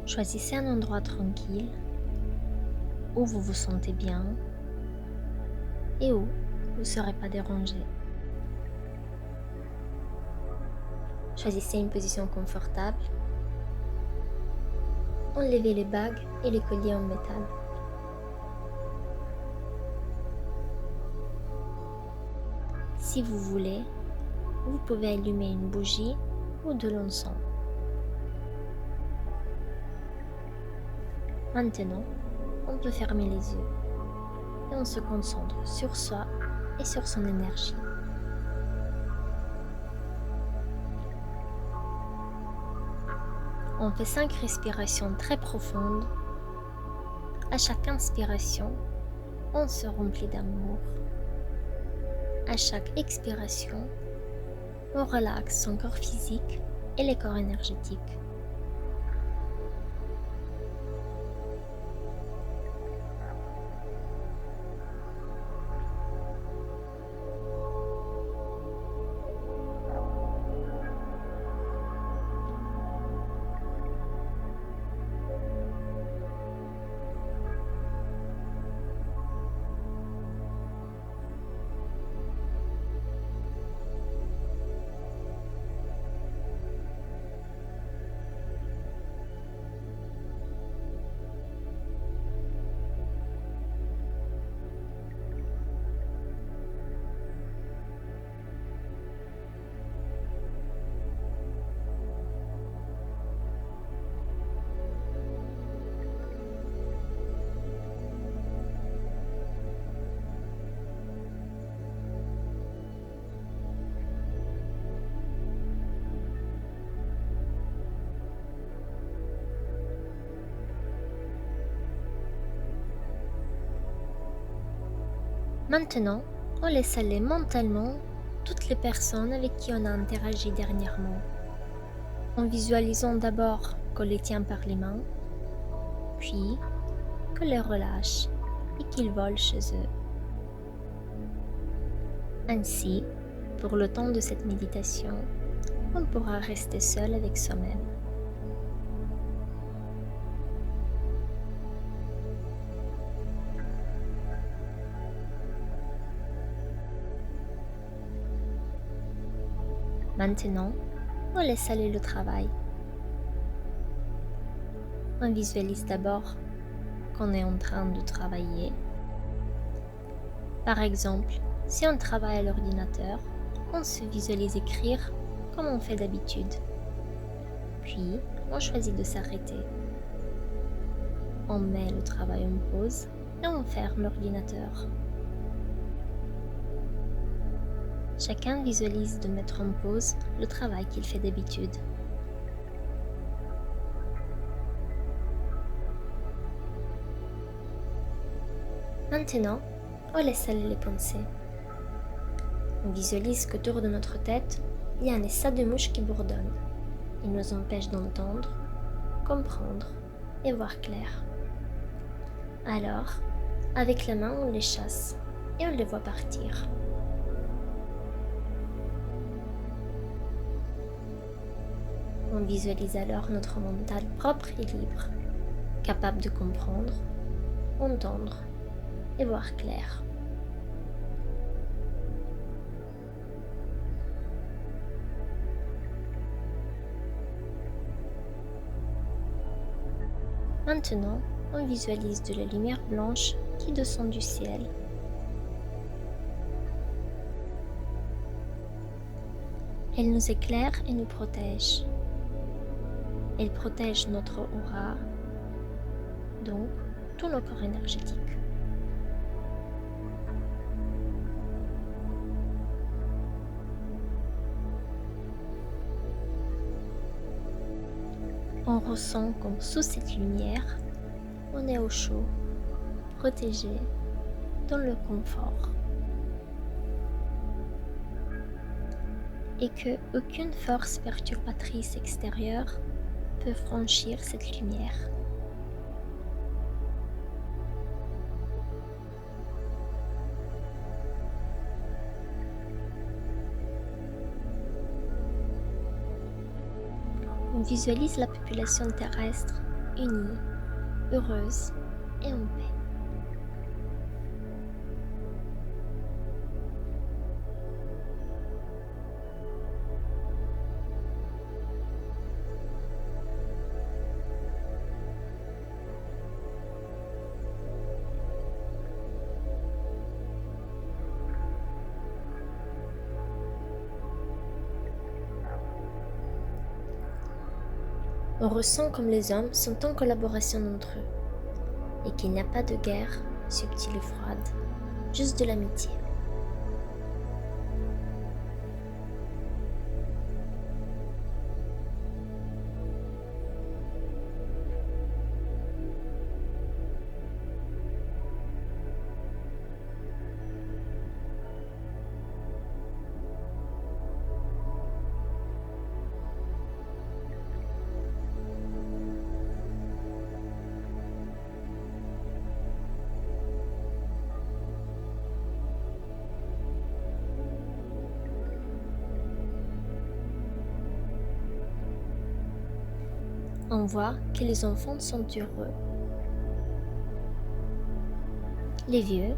Choisissez un endroit tranquille où vous vous sentez bien et où vous ne serez pas dérangé. Choisissez une position confortable. Enlevez les bagues et les colliers en métal. Si vous voulez, vous pouvez allumer une bougie ou de l'encens. Maintenant, on peut fermer les yeux et on se concentre sur soi et sur son énergie. On fait 5 respirations très profondes. À chaque inspiration, on se remplit d'amour. À chaque expiration, on relaxe son corps physique et les corps énergétiques. Maintenant, on laisse aller mentalement toutes les personnes avec qui on a interagi dernièrement, en visualisant d'abord qu'on les tient par les mains, puis qu'on les relâche et qu'ils volent chez eux. Ainsi, pour le temps de cette méditation, on pourra rester seul avec soi-même. Maintenant, on laisse aller le travail. On visualise d'abord qu'on est en train de travailler. Par exemple, si on travaille à l'ordinateur, on se visualise écrire comme on fait d'habitude. Puis, on choisit de s'arrêter. On met le travail en pause et on ferme l'ordinateur. Chacun visualise de mettre en pause le travail qu'il fait d'habitude. Maintenant, on laisse aller les pensées. On visualise qu'autour de notre tête, il y a un essaim de mouches qui bourdonnent. Ils nous empêchent d'entendre, comprendre et voir clair. Alors, avec la main, on les chasse et on les voit partir. On visualise alors notre mental propre et libre, capable de comprendre, entendre et voir clair. Maintenant, on visualise de la lumière blanche qui descend du ciel. Elle nous éclaire et nous protège. Elle protège notre aura, donc tout nos corps énergétiques. On ressent comme sous cette lumière, on est au chaud, protégé, dans le confort. Et que aucune force perturbatrice extérieure peut franchir cette lumière. On visualise la population terrestre unie, heureuse et en paix. On ressent comme les hommes sont en collaboration entre eux, et qu'il n'y a pas de guerre, subtile et froide, juste de l'amitié. On voit que les enfants sont heureux. Les vieux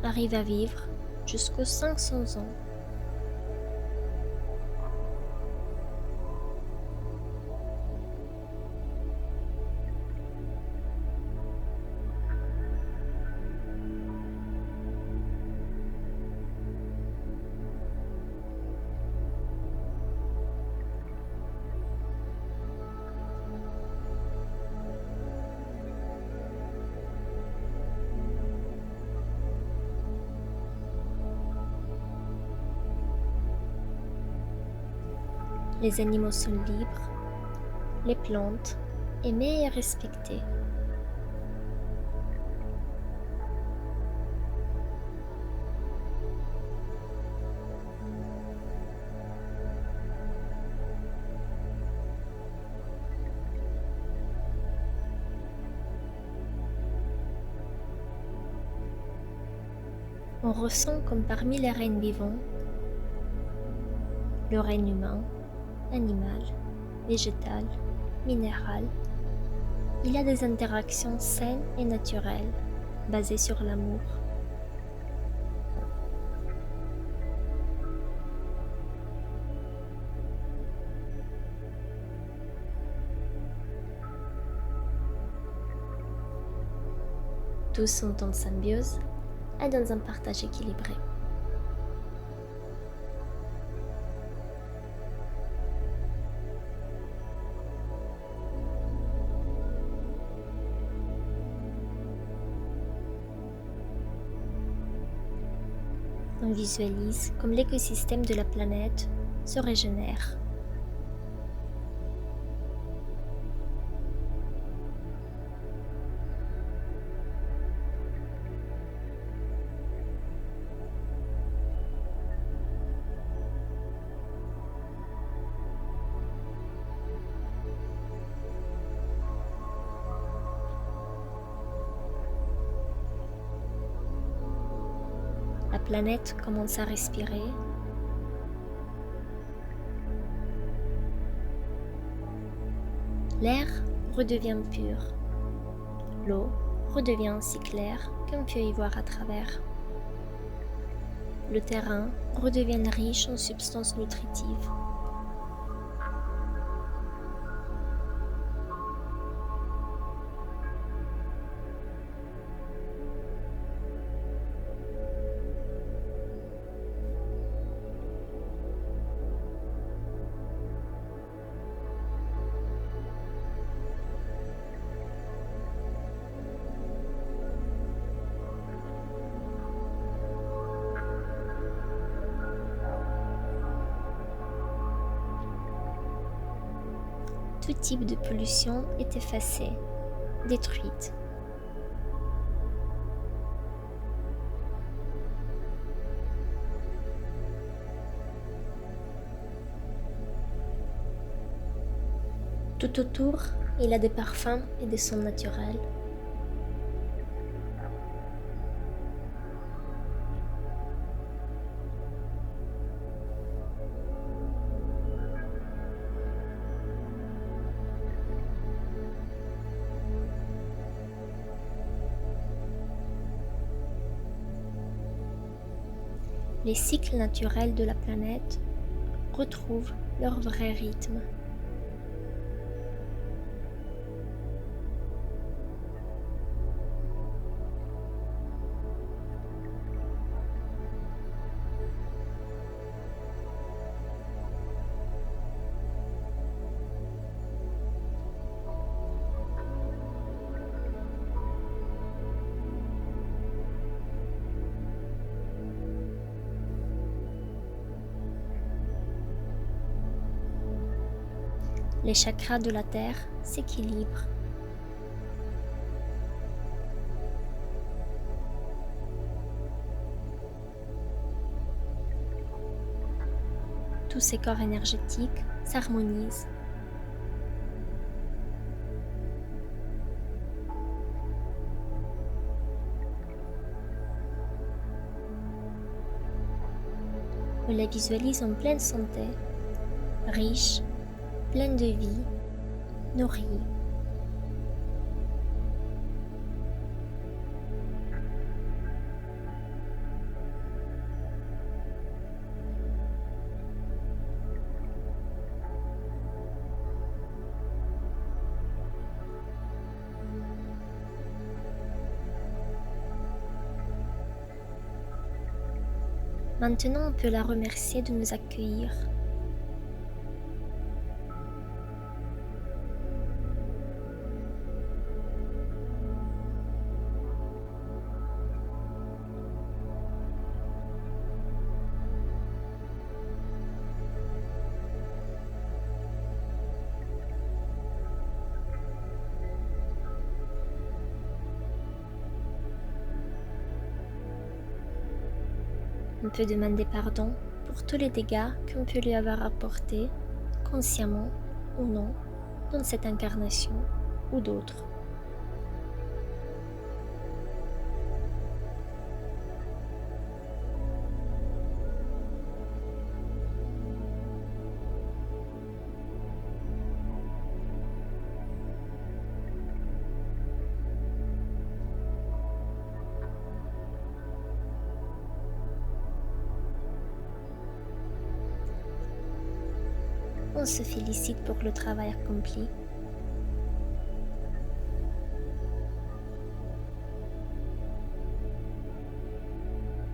arrivent à vivre jusqu'aux 500 ans. Les animaux sont libres, les plantes aimées et respectées. On ressent comme parmi les règnes vivants, le règne humain, animal, végétal, minéral, il y a des interactions saines et naturelles, basées sur l'amour. Tous sont en symbiose et dans un partage équilibré. On visualise comme l'écosystème de la planète se régénère. La planète commence à respirer. L'air redevient pur. L'eau redevient aussi claire qu'on peut y voir à travers. Le terrain redevient riche en substances nutritives. Tout type de pollution est effacé, détruite. Tout autour, il y a des parfums et des sons naturels. les cycles naturels de la planète retrouvent leur vrai rythme. Les chakras de la Terre s'équilibrent. Tous ces corps énergétiques s'harmonisent. On les visualise en pleine santé, riches, pleines de vie, nourries. Maintenant, on peut la remercier de nous accueillir. On peut demander pardon pour tous les dégâts qu'on peut lui avoir apportés, consciemment ou non, dans cette incarnation ou d'autres. On se félicite pour le travail accompli.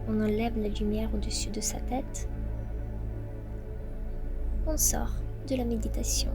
On enlève la lumière au-dessus de sa tête. On sort de la méditation.